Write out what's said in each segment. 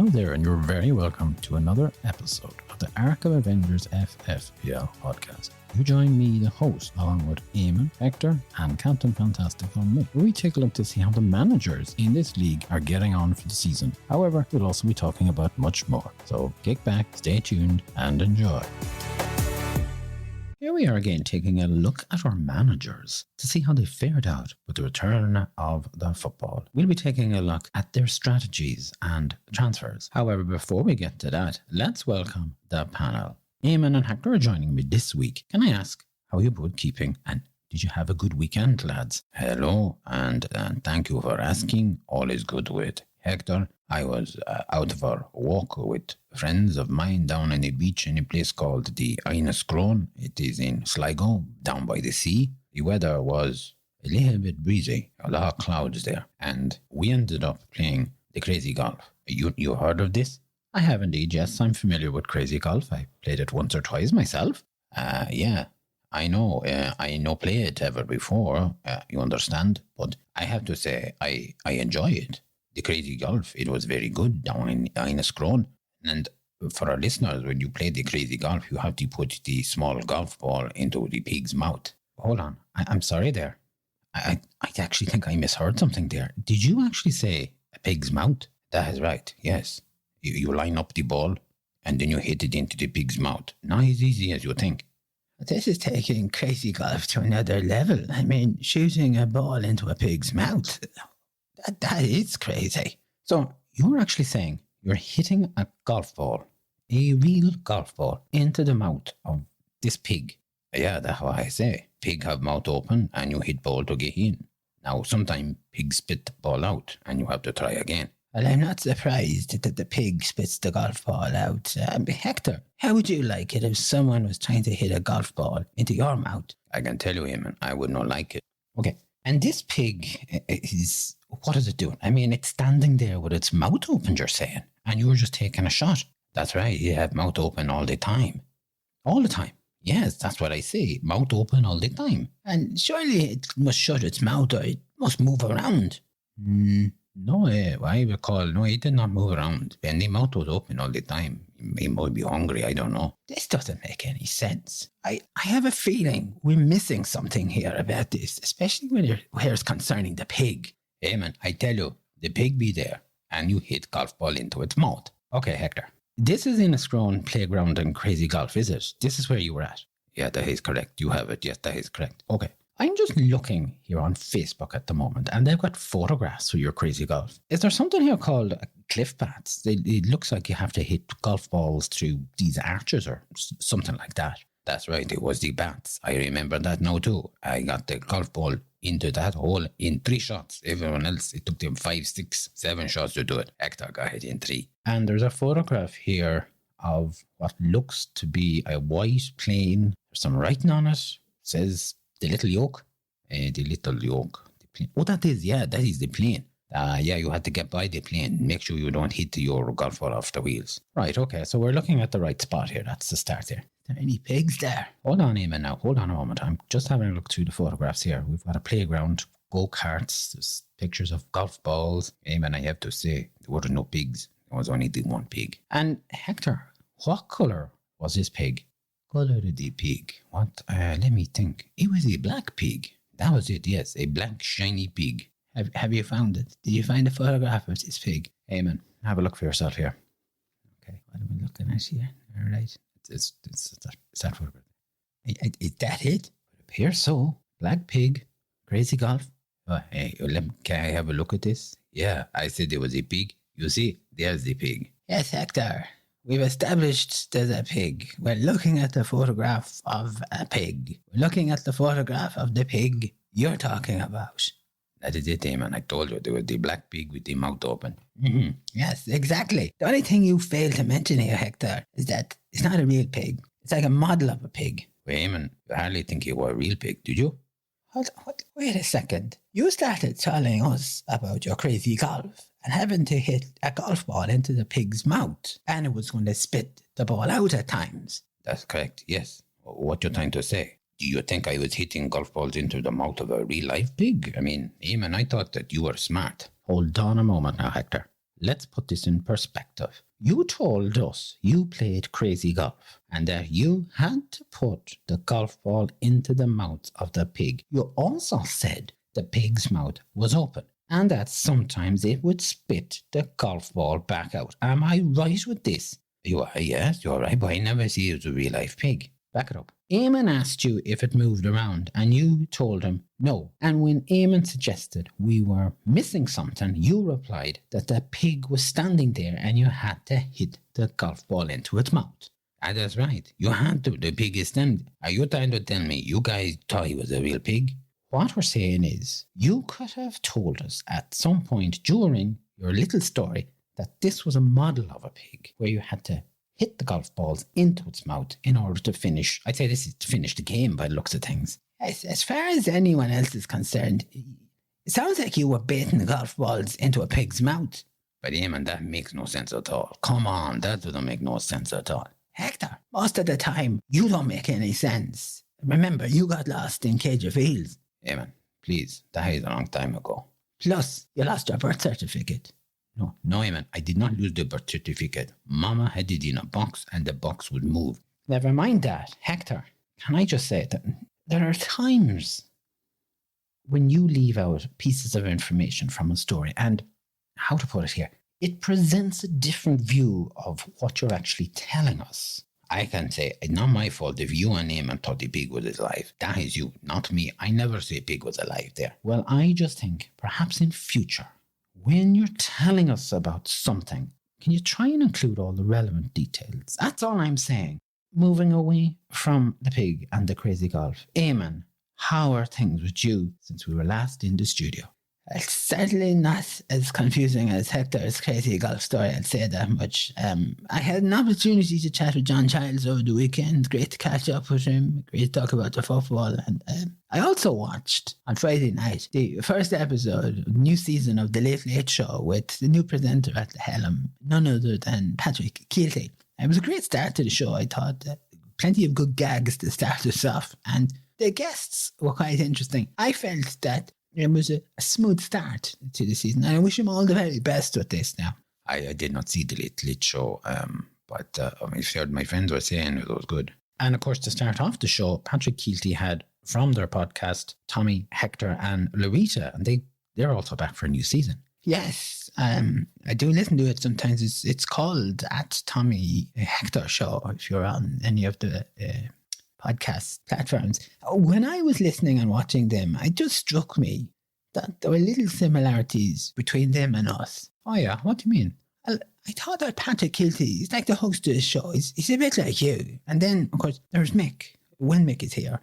Hello there, and you're very welcome to another episode of the Arkham Avengers FFPL podcast. You join me, the host, along with Eamon, Hector, and Captain Fantastical Mick, where we take a look to see how the managers in this league are getting on for the season. However, we'll also be talking about much more. So kick back, stay tuned, and enjoy. Here we are again taking a look at our managers to see how they fared out with the return of the football. We'll be taking a look at their strategies and transfers. However, before we get to that, let's welcome the panel. Eamon and Hector are joining me this week. Can I ask how you're both keeping, and did you have a good weekend, lads? Hello, and thank you for asking. All is good with Hector. I was out for a walk with friends of mine down on the beach in a place called the Enniscrone. It is in Sligo, down by the sea. The weather was a little bit breezy, a lot of clouds there, and we ended up playing the crazy golf. You heard of this? I have indeed, yes. I'm familiar with crazy golf. I played it once or twice myself. Yeah, I know. I no play it ever before, you understand, but I have to say I enjoy it. The crazy golf, it was very good down in Enniscrone. And for our listeners, when you play the crazy golf, you have to put the small golf ball into the pig's mouth. Hold on, I'm sorry there. I actually think I misheard something there. Did you actually say a pig's mouth? That is right, yes. You line up the ball and then you hit it into the pig's mouth. Not as easy as you think. This is taking crazy golf to another level. I mean, shooting a ball into a pig's mouth. That is crazy. So you're actually saying you're hitting a golf ball, a real golf ball, into the mouth of this pig? Yeah, that's what I say. Pig have mouth open and you hit ball to get in. Now, sometimes pigs spit the ball out and you have to try again. Well, I'm not surprised that the pig spits the golf ball out. Hector, how would you like it if someone was trying to hit a golf ball into your mouth? I can tell you, Eamon, I would not like it. Okay, and this pig is... what is it doing? I mean, it's standing there with its mouth open, you're saying, and you were just taking a shot. That's right, you have mouth open all the time. All the time? Yes, that's what I say, mouth open all the time. And surely it must shut its mouth or it must move around. No, I recall, no, he did not move around. When the mouth was open all the time, he might be hungry, I don't know. This doesn't make any sense. I have a feeling we're missing something here about this, especially where it's concerning the pig. Eamon, I tell you, the pig be there, and you hit golf ball into its mouth. Okay, Hector. This is Enniscrone Playground and Crazy Golf, is it? This is where you were at? Yeah, that is correct. You have it. Yes, that is correct. Okay. I'm just looking here on Facebook at the moment, and they've got photographs of your crazy golf. Is there something here called cliff paths? It looks like you have to hit golf balls through these arches or something like that. That's right. It was the bats. I remember that now too. I got the golf ball into that hole in 3 shots. Everyone else, it took them 5, 6, 7 shots to do it. Hector got it in 3. And there's a photograph here of what looks to be a white plane. There's some writing on it. It says the little yoke. The little yoke. The plane. Oh, that is the plane. Yeah, you had to get by the plane. Make sure you don't hit your golf ball off the wheels. Right, okay. So we're looking at the right spot here. That's the start here. Are there any pigs there? Hold on, Eamon, now. Hold on a moment. I'm just having a look through the photographs here. We've got a playground, go-karts, there's pictures of golf balls. Eamon, I have to say, there were no pigs. There was only the one pig. And Hector, what colour was this pig? Colour of the pig? What? Let me think. It was a black pig. That was it, yes. A black, shiny pig. Have you found it? Did you find a photograph of this pig? Eamon, have a look for yourself here. Okay, what am I looking at here? All right. It's that photograph. Is that it? It appears so. Black pig, crazy golf. Oh, hey, can I have a look at this? Yeah, I said there was a pig. You see, there's the pig. Yes, Hector. We've established there's a pig. We're looking at the photograph of a pig. We're looking at the photograph of the pig you're talking about. That is it, Eamon. I told you there was the black pig with the mouth open. Mm-hmm. Yes, exactly. The only thing you failed to mention here, Hector, is that it's not a real pig. It's like a model of a pig. Well, Eamon, you hardly think it was a real pig, did you? Wait a second. You started telling us about your crazy golf and having to hit a golf ball into the pig's mouth, and it was going to spit the ball out at times. That's correct, yes. What you're trying to say? Do you think I was hitting golf balls into the mouth of a real-life pig? I mean, Eamon, I thought that you were smart. Hold on a moment now, Hector. let's put this in perspective. You told us you played crazy golf and that you had to put the golf ball into the mouth of the pig. You also said the pig's mouth was open and that sometimes it would spit the golf ball back out. Am I right with this? You are, yes, you're right, but I never see it as a real life pig. Back it up. Eamon asked you if it moved around and you told him no. And when Eamon suggested we were missing something, you replied that the pig was standing there and you had to hit the golf ball into its mouth. And that's right. You had to. The pig is standing. Are you trying to tell me you guys thought he was a real pig? What we're saying is you could have told us at some point during your little story that this was a model of a pig where you had to hit the golf balls into its mouth in order to finish. I'd say this is to finish the game by the looks of things. As far as anyone else is concerned, it sounds like you were baiting the golf balls into a pig's mouth. But Eamon, that makes no sense at all. Come on, that doesn't make no sense at all. Hector, most of the time, you don't make any sense. Remember, you got lost in Cage of Fields. Eamon, please, that is a long time ago. Plus, you lost your birth certificate. No, Eamon, I did not lose the birth certificate. Mama had it in a box and the box would move. Never mind that, Hector. Can I just say that there are times when you leave out pieces of information from a story and, how to put it here, it presents a different view of what you're actually telling us. I can say, it's not my fault if you and Eamon thought the pig was alive. That is you, not me. I never say pig was alive there. Well, I just think perhaps in future, when you're telling us about something, can you try and include all the relevant details? That's all I'm saying. Moving away from the pig and the crazy golf. Eamon, how are things with you since we were last in the studio? It's certainly not as confusing as Hector's crazy golf story, I'd say that much. I had an opportunity to chat with John Childs over the weekend. Great to catch up with him. Great to talk about the football. And I also watched on Friday night the first episode of the new season of The Late Late Show with the new presenter at the helm, none other than Patrick Kielty. It was a great start to the show, I thought. Plenty of good gags to start us off. And the guests were quite interesting. I felt that it was a smooth start to the season, and I wish him all the very best with this now. I did not see the Late Show, but my friends were saying it was good. And of course, to start off the show, Patrick Kielty had from their podcast Tommy, Hector and Laurita, and they're also back for a new season. Yes, I do listen to it sometimes. It's called at Tommy Hector Show if you're on any of the podcast platforms. When I was listening and watching them, it just struck me that there were little similarities between them and us. Oh yeah, what do you mean? I thought that Patrick Kielty is like the host of the show. He's a bit like you. And then, of course, there's Mick. When Mick is here,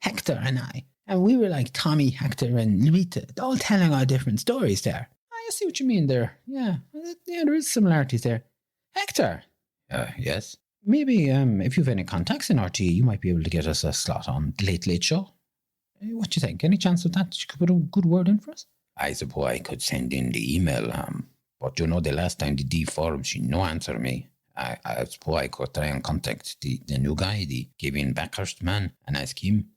Hector and I. And we were like Tommy, Hector and Laurita, all telling our different stories there. I see what you mean there. Yeah, there is similarities there. Hector. Yes? Maybe if you've any contacts in RTE, you might be able to get us a slot on the Late Late Show. What do you think? Any chance of that? You could put a good word in for us? I suppose I could send in the email, but the last time the D forum, she no answer me. I suppose I could try and contact the new guy, the Kevin Backhurst man, and ask him.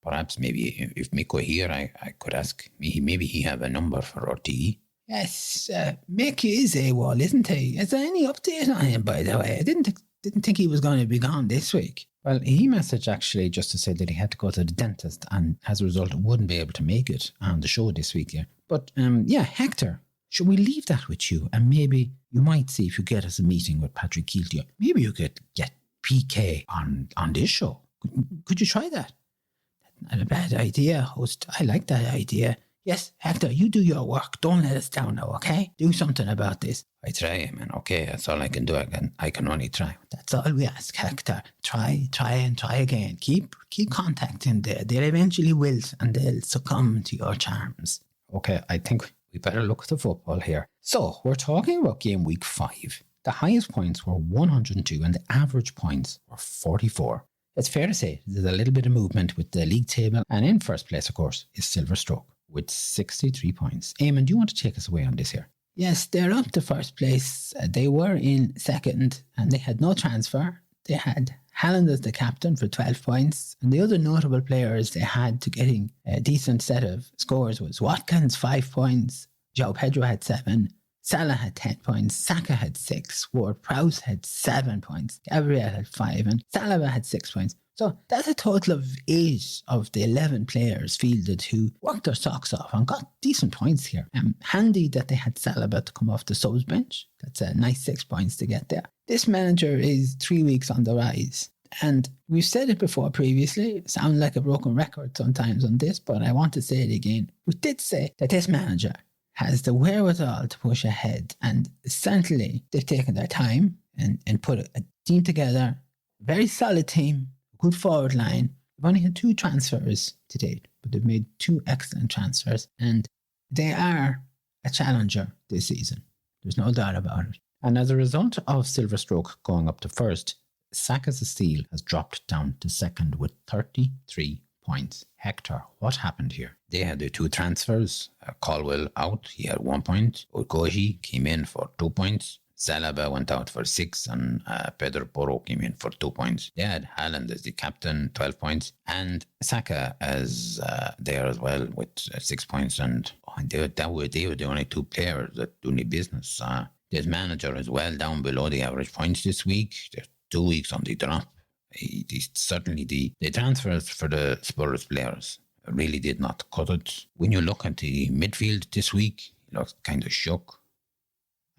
Perhaps maybe if Mick were here, I could ask. Maybe he have a number for RTE. Yes, Mick is AWOL, isn't he? Is there any update on him, by the way? I didn't think he was going to be gone this week. Well, he messaged actually just to say that he had to go to the dentist and as a result wouldn't be able to make it on the show this week. Yeah. But Hector, should we leave that with you? And maybe you might see if you get us a meeting with Patrick Kielty. Maybe you could get PK on this show. Could you try that? Not a bad idea, host. I like that idea. Yes, Hector, you do your work. Don't let us down now, okay? Do something about this. I try, man. Okay, that's all I can do. I can only try. That's all we ask, Hector. Try and try again. Keep contacting them. They eventually will, and they'll succumb to your charms. Okay, I think we better look at the football here. So, we're talking about game week 5. The highest points were 102 and the average points were 44. It's fair to say there's a little bit of movement with the league table, and in first place, of course, is Silver Stroke with 63 points. Eamon, do you want to take us away on this here? Yes, they're up to first place. They were in second and they had no transfer. They had Halland as the captain for 12 points. And the other notable players they had to getting a decent set of scores was Watkins, 5 points. João Pedro had 7. Salah had 10 points, Saka had 6, Ward-Prowse had 7 points, Gabriel had 5, and Saliba had 6 points. So that's a total of 8 of the 11 players fielded who worked their socks off and got decent points here. Handy that they had Saliba to come off the subs bench. That's a nice 6 points to get there. This manager is 3 weeks on the rise. And we've said it before previously, sound like a broken record sometimes on this, but I want to say it again. We did say that this manager has the wherewithal to push ahead, and essentially they've taken their time and put a team together, very solid team, good forward line. They've only had 2 transfers to date, but they've made 2 excellent transfers, and they are a challenger this season. There's no doubt about it. And as a result of Silverstroke going up to first, Saka's Steel has dropped down to second with 33 points. Hector, what happened here? They had the 2 transfers. Caldwell out, he had 1 point. Okoji came in for 2 points. Saliba went out for 6, and Pedro Porro came in for 2 points. They had Haaland as the captain, 12 points, and Saka as there as well with 6 points. And they were the only 2 players that do any business. There's manager as well down below the average points this week. They're 2 weeks on the drop. Certainly the transfers for the Spurs players really did not cut it. When you look at the midfield this week, it looks kind of shook.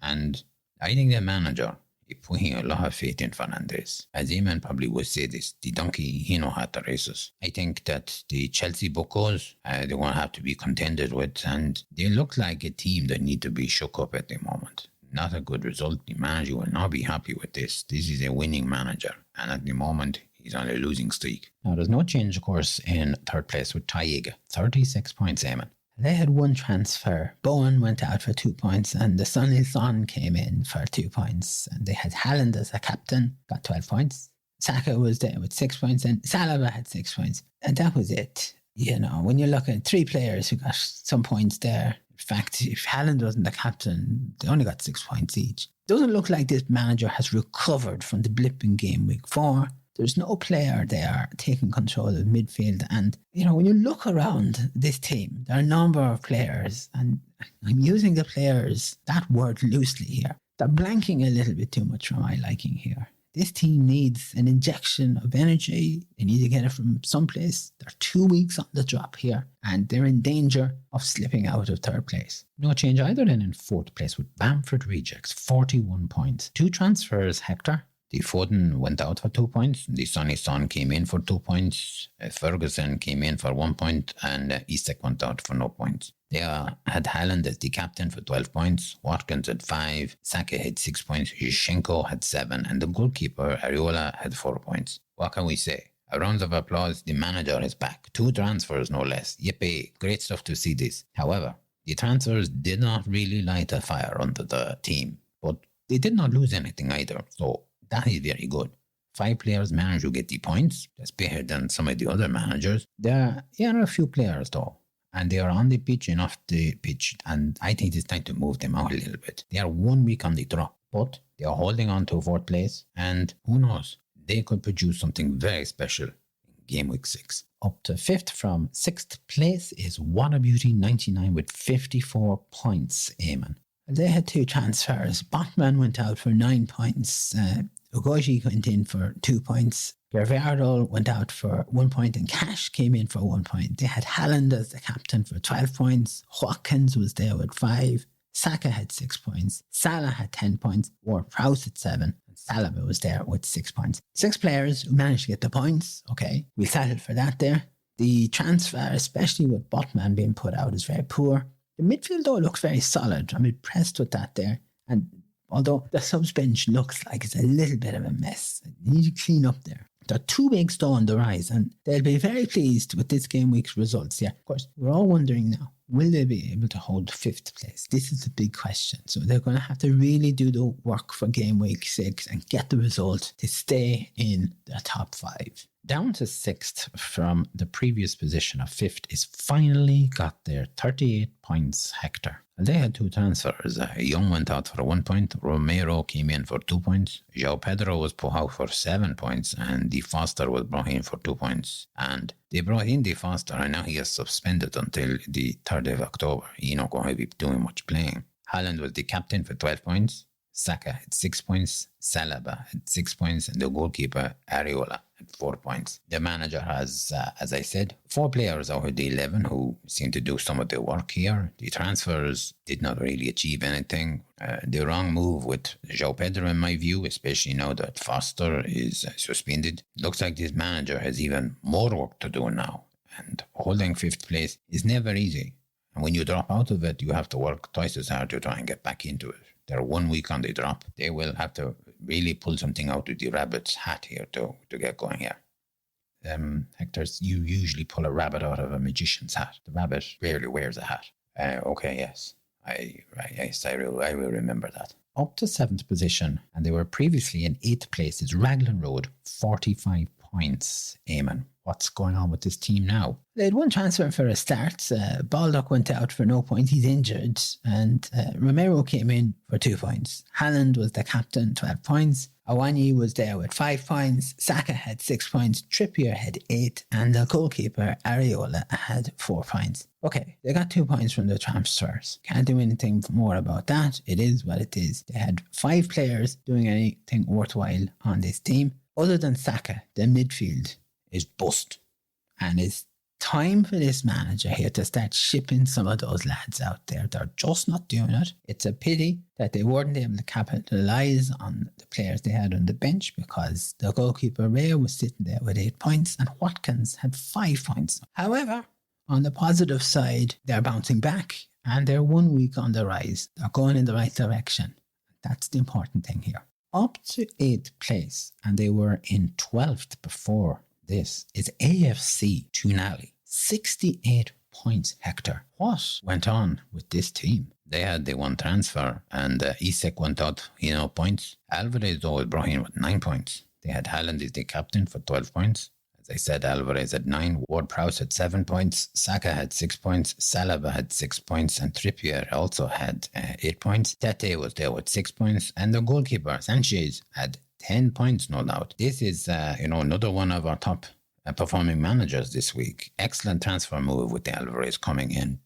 And I think the manager is putting a lot of faith in Fernandes. As Eamon probably would say this, the donkey, he knows how to races. I think that the Chelsea Buccos, they're going to have to be contended with, and they look like a team that need to be shook up at the moment. Not a good result. The manager will not be happy with this. This is a winning manager, and at the moment, he's on a losing streak. Now, there's no change, of course, in third place with Taiga. 36 points, Eamon. They had 1 transfer. Bowen went out for 2 points, and the Sonny Son came in for 2 points. And they had Haaland as a captain, got 12 points. Saka was there with 6 points, and Saliba had 6 points. And that was it. You know, when you look at 3 players who got some points there, in fact, if Haaland wasn't the captain, they only got 6 points each. Doesn't look like this manager has recovered from the blip in game week 4. There's no player there taking control of midfield. And, you know, when you look around this team, there are a number of players, and I'm using the players, that word loosely here. They're blanking a little bit too much for my liking here. This team needs an injection of energy. They need to get it from someplace. They're 2 weeks on the drop here, and they're in danger of slipping out of third place. No change either then in fourth place with Bamford Rejects, 41 points. 2 transfers, Hector. The Foden went out for 2 points. The Sonny Son came in for 2 points. Ferguson came in for 1 point, and Isak went out for no points. They had Haaland as the captain for 12 points. Watkins had 5. Saka had 6 points. Zinchenko had 7. And the goalkeeper, Areola, had 4 points. What can we say? A round of applause. The manager is back. 2 transfers, no less. Yippee. Great stuff to see this. However, the transfers did not really light a fire under the team. But they did not lose anything either. So that is very good. 5 players managed to get the points. That's better than some of the other managers. There are a few players though, and they are on the pitch and off the pitch, and I think it's time to move them out a little bit. They are 1 week on the drop, but they are holding on to 4th place, and who knows, they could produce something very special in Game Week 6. Up to 5th from 6th place is What a Beauty 99 with 54 points, Eamon. They had 2 transfers. Botman went out for 9 points. Ugoji went in for 2 points. Gerardo went out for 1 point, and Cash came in for 1 point. They had Haaland as the captain for 12 points. Watkins was there with 5. Saka had 6 points. Salah had 10 points. Ward-Prowse at 7. And Saliba was there with 6 points. 6 players who managed to get the points. Okay, we'll settle for that there. The transfer, especially with Botman being put out, is very poor. The midfield, though, looks very solid. I'm impressed with that there. And although the subs bench looks like it's a little bit of a mess, they need to clean up there. They're 2 weeks though on the rise, and they'll be very pleased with this game week's results. Yeah, of course, we're all wondering now, will they be able to hold 5th place? This is the big question. So they're going to have to really do the work for game week 6 and get the result to stay in the top 5. Down to 6th from the previous position of 5th is finally got their 38 points, Hector. They had 2 transfers. Young went out for 1 point. Romero came in for 2 points. João Pedro was put out for 7 points. And De Foster was brought in for 2 points. And they brought in De Foster, and now he is suspended until the 3rd of October. He's not going to be doing much playing. Haaland was the captain for 12 points. Saka had 6 points, Saliba had 6 points, and the goalkeeper, Areola, had 4 points. The manager has, as I said, 4 players out of the 11 who seem to do some of the work here. The transfers did not really achieve anything. The wrong move with João Pedro, in my view, especially now that Foster is suspended. Looks like this manager has even more work to do now. And holding 5th place is never easy. And when you drop out of it, you have to work twice as hard to try and get back into it. They're 1 week on the drop. They will have to really pull something out of the rabbit's hat here to get going here. Hector, you usually pull a rabbit out of a magician's hat. The rabbit rarely wears a hat. Okay, yes. I will remember that. Up to 7th position, and they were previously in 8th place, is Raglan Road, 45 points. Eamon, what's going on with this team now? They had one transfer for a start. Baldock went out for no point. He's injured. And Romero came in for 2 points. Haaland was the captain, 12 points. Awani was there with 5 points. Saka had 6 points. Trippier had 8. And the goalkeeper, Areola, had 4 points. Okay, they got 2 points from the transfers. Can't do anything more about that. It is what it is. They had 5 players doing anything worthwhile on this team. Other than Saka, the midfield is bust. And it's time for this manager here to start shipping some of those lads out there. They're just not doing it. It's a pity that they weren't able to capitalise on the players they had on the bench, because the goalkeeper Ray was sitting there with 8 points and Watkins had 5 points. However, on the positive side, they're bouncing back and they're 1 week on the rise. They're going in the right direction. That's the important thing here. Up to 8th place, and they were in 12th before this, is AFC Tunali. 68 points, Hector. What went on with this team? They had the one transfer, and Isak went out, points. Alvarez, though, was brought in with 9 points. They had Haaland as the captain for 12 points. As I said, Alvarez had 9, Ward-Prowse had 7 points, Saka had 6 points, Saliba had 6 points, and Trippier also had 8 points. Tete was there with 6 points, and the goalkeeper, Sanchez, had 10 points, no doubt. This is, another one of our top performing managers this week. Excellent transfer move with the Alvarez coming in.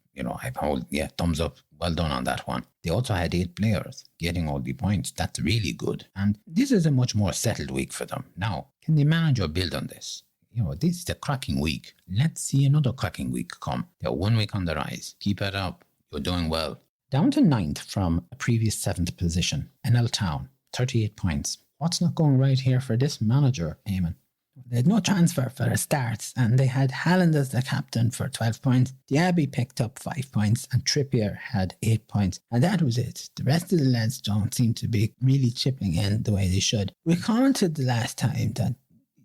Thumbs up. Well done on that one. They also had 8 players getting all the points. That's really good. And this is a much more settled week for them. Now, can the manager build on this? This is a cracking week. Let's see another cracking week come. They're 1 week on the rise. Keep it up. You're doing well. Down to 9th from a previous 7th position. NL Town, 38 points. What's not going right here for this manager, Eamon? They had no transfer for a start, and they had Haaland as the captain for 12 points. Diaby picked up 5 points, and Trippier had 8 points. And that was it. The rest of the lads don't seem to be really chipping in the way they should. We commented the last time that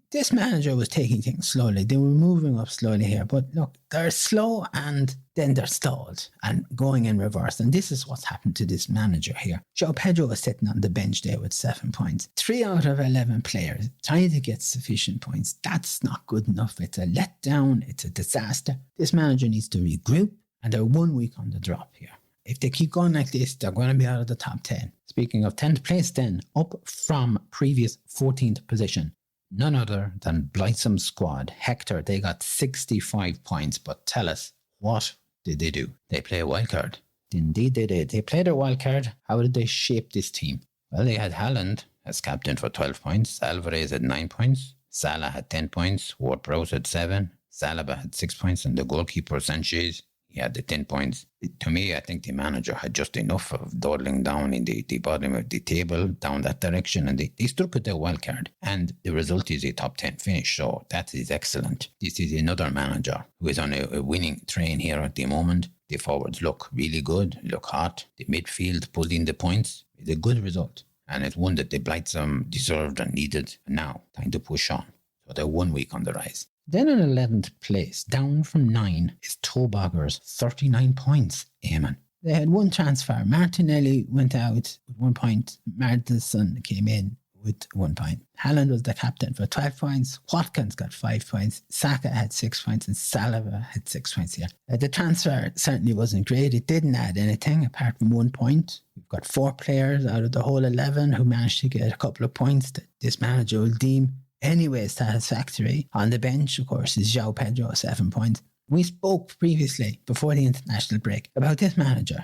this manager was taking things slowly. They were moving up slowly here. But look, they're slow and then they're stalled and going in reverse. And this is what's happened to this manager here. João Pedro was sitting on the bench there with 7 points. 3 out of 11 players trying to get sufficient points. That's not good enough. It's a letdown. It's a disaster. This manager needs to regroup, and they're 1 week on the drop here. If they keep going like this, they're going to be out of the top 10. Speaking of 10th place then, up from previous 14th position. None other than Blightsome squad. Hector, they got 65 points, but tell us, what did they do? They play a wild card. Indeed they did. They played a wild card. How did they shape this team? Well, they had Haaland as captain for 12 points. Alvarez had 9 points. Salah had 10 points. Ward-Prowse had 7. Saliba had 6 points. And the goalkeeper, Sanchez, he had the 10 points. To me, I think the manager had just enough of dawdling down in the bottom of the table, down that direction, and they stuck with their wild card. And the result is a top 10 finish, so that is excellent. This is another manager who is on a winning train here at the moment. The forwards look really good, look hot. The midfield pulled in the points. It's a good result. And it's one that the Blightsome deserved and needed. And now, time to push on. So they're 1 week on the rise. Then in 11th place, down from 9, is Tobaggers, 39 points. Eamon. They had one transfer. Martinelli went out with 1 point. Martinson came in with 1 point. Haaland was the captain for 12 points. Watkins got 5 points. Saka had 6 points, and Saliba had 6 points here. The transfer certainly wasn't great. It didn't add anything apart from 1 point. We've got 4 players out of the whole 11 who managed to get a couple of points that this manager will deem anyway satisfactory. On the bench, of course, is João Pedro, 7 points. We spoke previously, before the international break, about this manager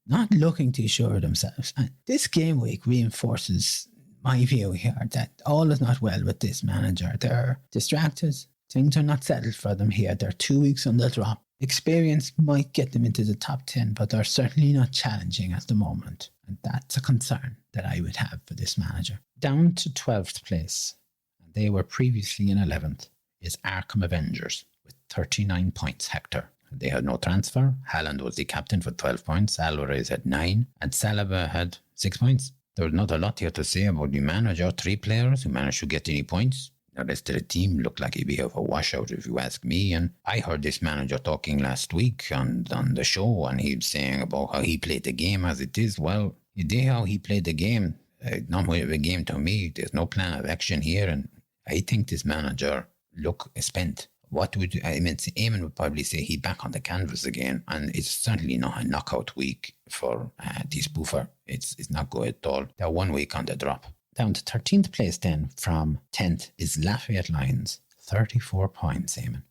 not looking too sure of themselves. And this game week reinforces my view here that all is not well with this manager. They're distracted. Things are not settled for them here. They're 2 weeks on the drop. Experience might get them into the top 10, but they're certainly not challenging at the moment. And that's a concern that I would have for this manager. Down to 12th place, and they were previously in 11th, is Arkham Avengers with 39 points, Hector. They had no transfer. Haaland was the captain for 12 points. Alvarez had 9. And Saliba had 6 points. There was not a lot here to say about the manager. 3 players who managed to get any points. The rest of the team looked like a bit of a washout, if you ask me. And I heard this manager talking last week on the show, and he was saying about how he played the game as it is. Well, you did how he played the game. Not much of a game to me. There's no plan of action here. And I think this manager look spent. Eamon would probably say he's back on the canvas again, and it's certainly not a knockout week for this boofer. It's not good at all. They're 1 week on the drop. Down to 13th place then, from 10th, is Lafayette Lions, 34 points, Eamon.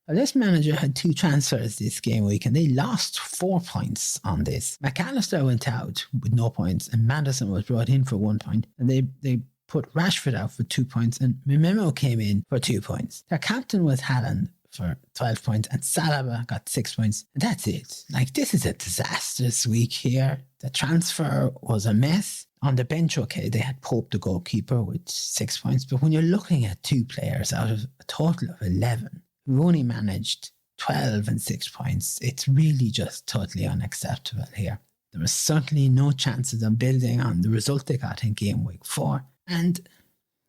Well, this manager had 2 transfers this game week, and they lost 4 points on this. McAllister went out with no points, and Madison was brought in for 1 point, and they put Rashford out for 2 points, and Memo came in for 2 points. Their captain was Haaland for 12 points, and Saliba got 6 points. And that's it. Like, this is a disastrous week here. The transfer was a mess. On the bench, okay, they had Pope, the goalkeeper, with 6 points. But when you're looking at 2 players out of a total of 11 who only managed 12 and 6 points, it's really just totally unacceptable here. There was certainly no chances of building on the result they got in game week 4. And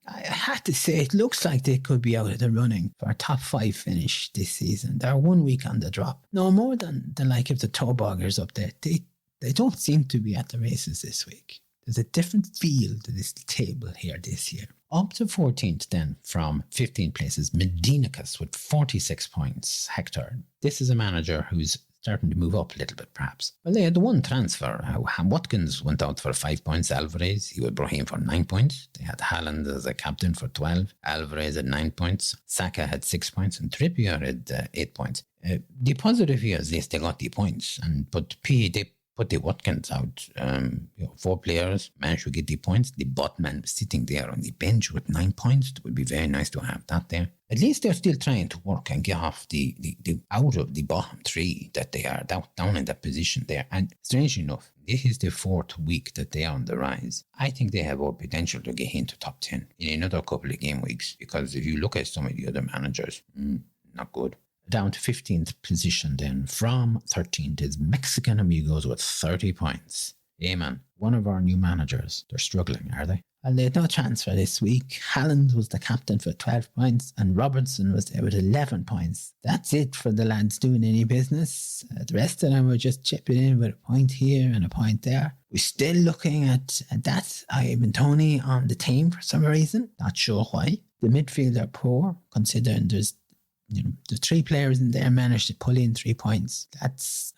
I had to say, it looks like they could be out of the running for a top 5 finish this season. They're 1 week on the drop. No more than the like of the Toboggers up there. They don't seem to be at the races this week. There's a different feel to this table here this year. Up to 14th then, from 15 places, Medinicus with 46 points, Hector. This is a manager who's starting to move up a little bit, perhaps. Well, they had 1 transfer. Watkins went out for 5 points. Alvarez, he was brought in for 9 points. They had Haaland as a captain for 12. Alvarez had 9 points. Saka had 6 points, and Trippier had 8 points. The positive here is yes, they got the points, but they put the Watkins out. 4 players managed to get the points. The Botman was sitting there on the bench with 9 points. It would be very nice to have that there. At least they're still trying to work and get off the out of the bottom 3 that they are down in that position there. And strangely enough, this is the 4th week that they are on the rise. I think they have all potential to get into top 10 in another couple of game weeks, because if you look at some of the other managers, not good. Down to 15th position then, from 13th, is Mexican Amigos with 30 points. Eamon, one of our new managers. They're struggling, are they? Well, they had no transfer this week. Haaland was the captain for 12 points, and Robertson was there with 11 points. That's it for the lads doing any business. The rest of them were just chipping in with a point here and a point there. We're still looking at that. Ivan Toney on the team for some reason. Not sure why. The midfield are poor, considering there's the 3 players in there managed to pull in 3 points. That's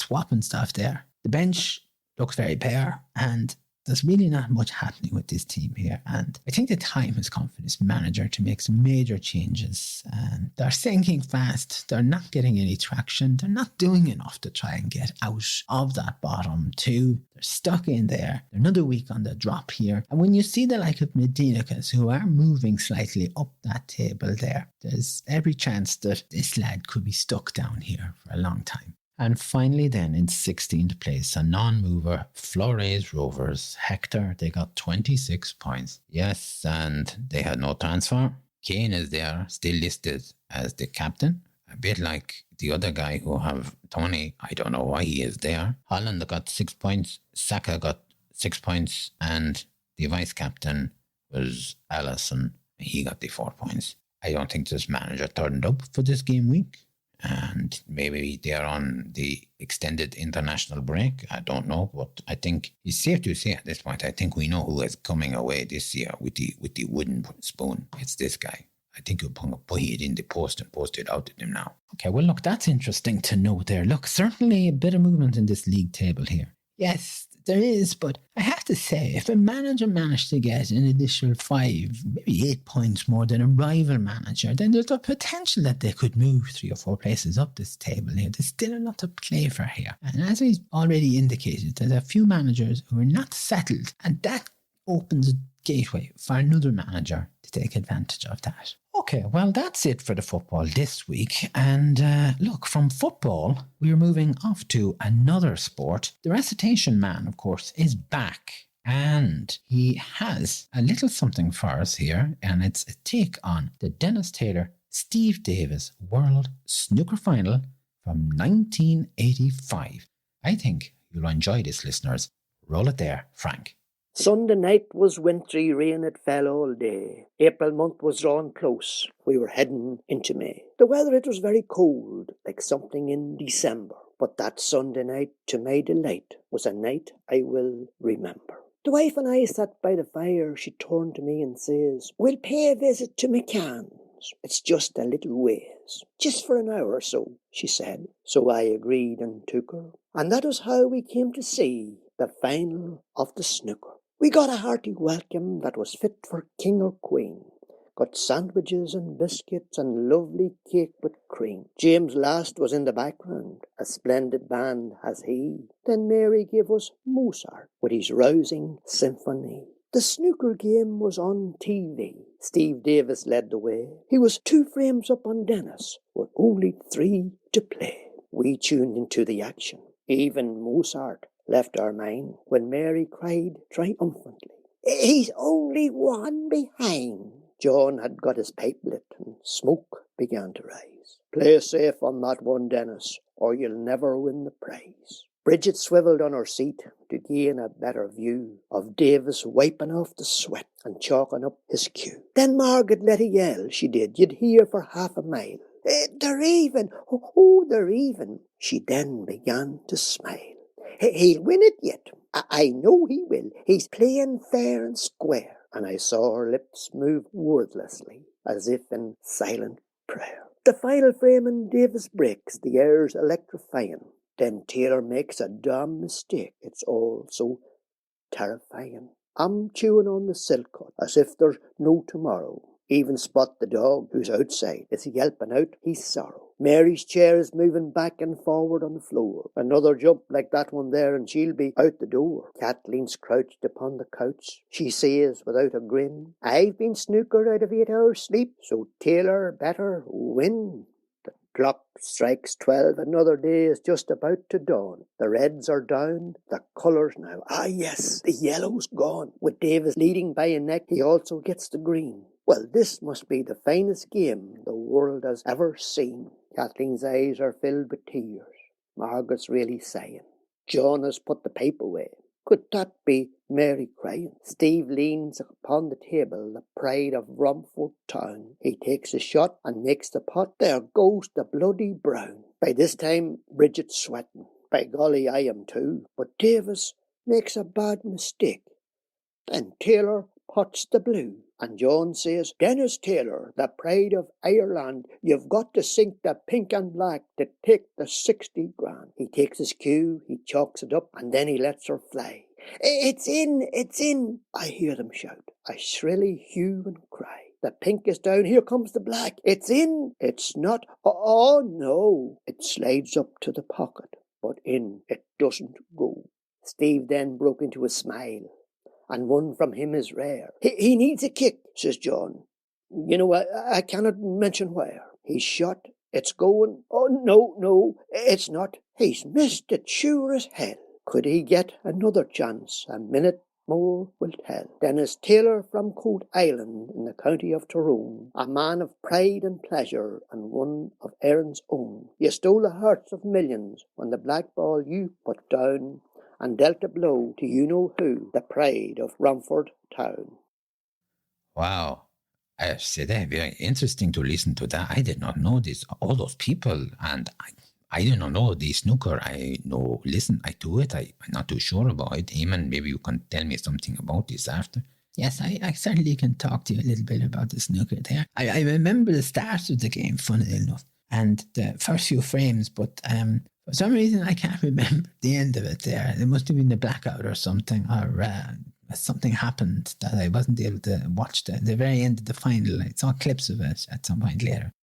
whopping stuff there. The bench looks very bare, and there's really not much happening with this team here. And I think the time has come for this manager to make some major changes. And they're sinking fast. They're not getting any traction. They're not doing enough to try and get out of that bottom 2. They're stuck in there. They're another week on the drop here. And when you see the like of Medinicus, who are moving slightly up that table there, there's every chance that this lad could be stuck down here for a long time. And finally then, in 16th place, a non-mover, Flores Rovers, Hector. They got 26 points. Yes, and they had no transfer. Kane is there, still listed as the captain. A bit like the other guy who have Tony. I don't know why he is there. Haaland got 6 points. Saka got 6 points. And the vice captain was Allison. He got the 4 points. I don't think this manager turned up for this game week. And maybe they are on the extended international break. I don't know, but I think it's safe to say at this point, I think we know who is coming away this year with the wooden spoon. It's this guy. I think you'll put it in the post and post it out to them now. Okay, well, look, that's interesting to know there. Look, certainly a bit of movement in this league table here. Yes, There is, but I have to say, if a manager managed to get an additional 5, maybe 8 points more than a rival manager, then there's a potential that they could move 3 or 4 places up this table here. There's still a lot to play for here. And as we already indicated, there's a few managers who are not settled, and that opens a gateway for another manager to take advantage of that. Okay, well, that's it for the football this week. And look, from football, we're moving off to another sport. The recitation man, of course, is back. And he has a little something for us here. And it's a take on the Dennis Taylor Steve Davis World Snooker Final from 1985. I think you'll enjoy this, listeners. Roll it there, Frank. Sunday night was wintry rain, it fell all day. April month was drawing close, we were heading into May. The weather, it was very cold, like something in December. But that Sunday night, to my delight, was a night I will remember. The wife and I sat by the fire, she turned to me and says, "We'll pay a visit to McCann's. It's just a little ways. Just for an hour or so," she said. So I agreed and took her. And that was how we came to see the final of the snooker. We got a hearty welcome that was fit for king or queen. Got sandwiches and biscuits and lovely cake with cream. James Last was in the background, a splendid band has he. Then Mary gave us Mozart with his rousing symphony. The snooker game was on TV. Steve Davis led the way. He was 2 frames up on Dennis, with only 3 to play. We tuned into the action. Even Mozart left our mind when Mary cried triumphantly, "He's only 1 behind." John had got his pipe lit and smoke began to rise. "Play safe on that one, Dennis, or you'll never win the prize." Bridget swivelled on her seat to gain a better view of Davis wiping off the sweat and chalking up his cue. Then Margaret let a yell, she did, you'd hear for half a mile. "They're even, oh, they're even." She then began to smile. "He'll win it yet. I know he will. He's playing fair and square." And I saw her lips move wordlessly, as if in silent prayer. The final frame in Davis breaks, the air's electrifying. Then Taylor makes a damn mistake. It's all so terrifying. I'm chewing on the silk cut, as if there's no tomorrow. Even Spot the dog, who's outside, is yelping out his sorrow. Mary's chair is moving back and forward on the floor. Another jump like that one there and she'll be out the door. Kathleen's crouched upon the couch. She says without a grin, "I've been snookered out of 8 hours sleep, so Taylor better win." The clock strikes 12. Another day is just about to dawn. The reds are down, the colours now. Ah yes, the yellow's gone. With Davis leading by a neck, he also gets the green. Well, this must be the finest game the world has ever seen. Kathleen's eyes are filled with tears. Margaret's really sighing. John has put the pipe away. Could that be Mary crying? Steve leans upon the table, the pride of Romford town. He takes a shot and makes the pot. There goes the bloody brown. By this time, Bridget's sweating. By golly, I am too. But Davis makes a bad mistake. Then Taylor pots the blue. And John says, "Dennis Taylor, the pride of Ireland, you've got to sink the pink and black to take the 60 grand. He takes his cue, he chalks it up, and then he lets her fly. "It's in, it's in," I hear them shout. I shrilly hue and cry. The pink is down, here comes the black. "It's in." It's not. Oh no. It slides up to the pocket, but in it doesn't go. Steve then broke into a smile. And one from him is rare. He needs a kick, says John. You know, I cannot mention where. He's shot. It's going. Oh, no, it's not. He's missed it, sure as hell. Could he get another chance? A minute more will tell. Dennis Taylor from Coat Island in the county of Tyrone, a man of pride and pleasure and one of Erin's own. You stole the hearts of millions when the black ball you put down and dealt a blow to you-know-who, the pride of Romford town. Wow. I say that, very interesting to listen to that. I did not know this, all those people, and I did not know the snooker. I know, listen, I do it. I'm not too sure about it. Eamon, maybe you can tell me something about this after. Yes, I certainly can talk to you a little bit about the snooker there. I remember the start of the game, funnily enough, and the first few frames, but For some reason, I can't remember the end of it there. It must have been the blackout or something, or something happened that I wasn't able to watch the very end of the final. I saw clips of it at some point later.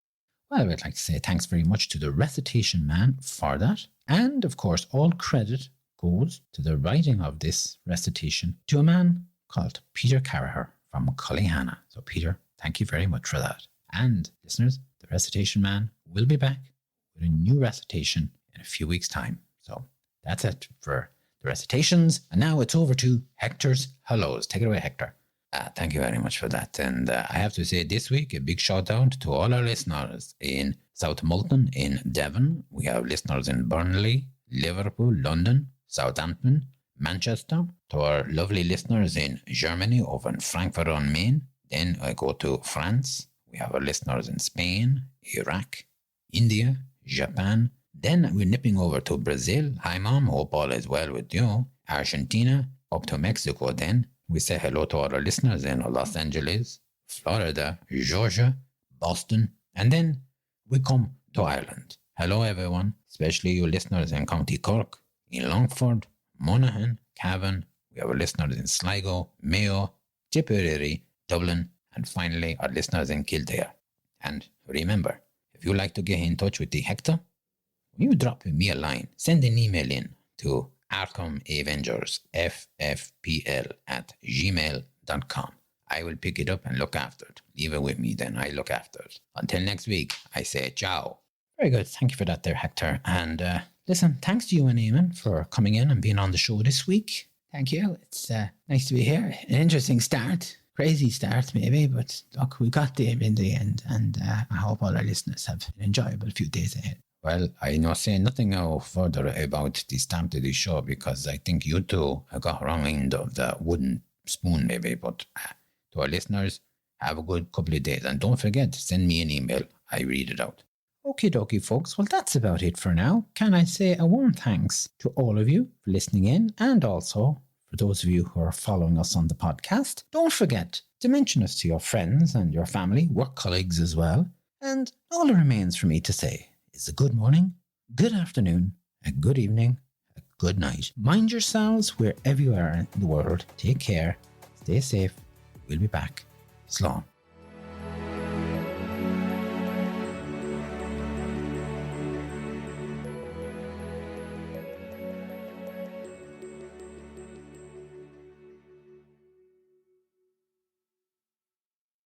Well, I would like to say thanks very much to the recitation man for that. And, of course, all credit goes to the writing of this recitation to a man called Peter Carraher from Cullyhanna. So, Peter, thank you very much for that. And, listeners, the recitation man will be back with a new recitation in a few weeks' time. So that's it for the recitations. And now it's over to Hector's hellos. Take it away, Hector. Thank you very much for that. And I have to say this week, a big shout out to all our listeners in South Molton in Devon. We have listeners in Burnley, Liverpool, London, Southampton, Manchester. To our lovely listeners in Germany, over in Frankfurt on Main. Then I go to France. We have our listeners in Spain, Iraq, India, Japan. Then we're nipping over to Brazil. Hi, Mom. Hope all is well with you. Argentina, up to Mexico then. We say hello to all our listeners in Los Angeles, Florida, Georgia, Boston. And then we come to Ireland. Hello, everyone, especially you listeners in County Cork, in Longford, Monaghan, Cavan. We have our listeners in Sligo, Mayo, Tipperary, Dublin, and finally our listeners in Kildare. And remember, if you like to get in touch with the Hector, you drop me a line, send an email in to Arkham Avengers FFPL @gmail.com. I will pick it up and look after it. Leave it with me, then I look after it. Until next week, I say ciao. Very good. Thank you for that there, Hector. And listen, thanks to you and Eamon for coming in and being on the show this week. Thank you. It's nice to be here. An interesting start. Crazy start, maybe, but look, we got there in the end, and I hope all our listeners have an enjoyable few days ahead. Well, I know say nothing now further about the start of the show because I think you two got wrong end of the wooden spoon maybe, but to our listeners, have a good couple of days. And don't forget, send me an email. I read it out. Okie dokie, folks. Well, that's about it for now. Can I say a warm thanks to all of you for listening in, and also for those of you who are following us on the podcast. Don't forget to mention us to your friends and your family, work colleagues as well. And all that remains for me to say is a good morning, good afternoon, a good evening, a good night. Mind yourselves wherever you are in the world. Take care. Stay safe. We'll be back. Slán.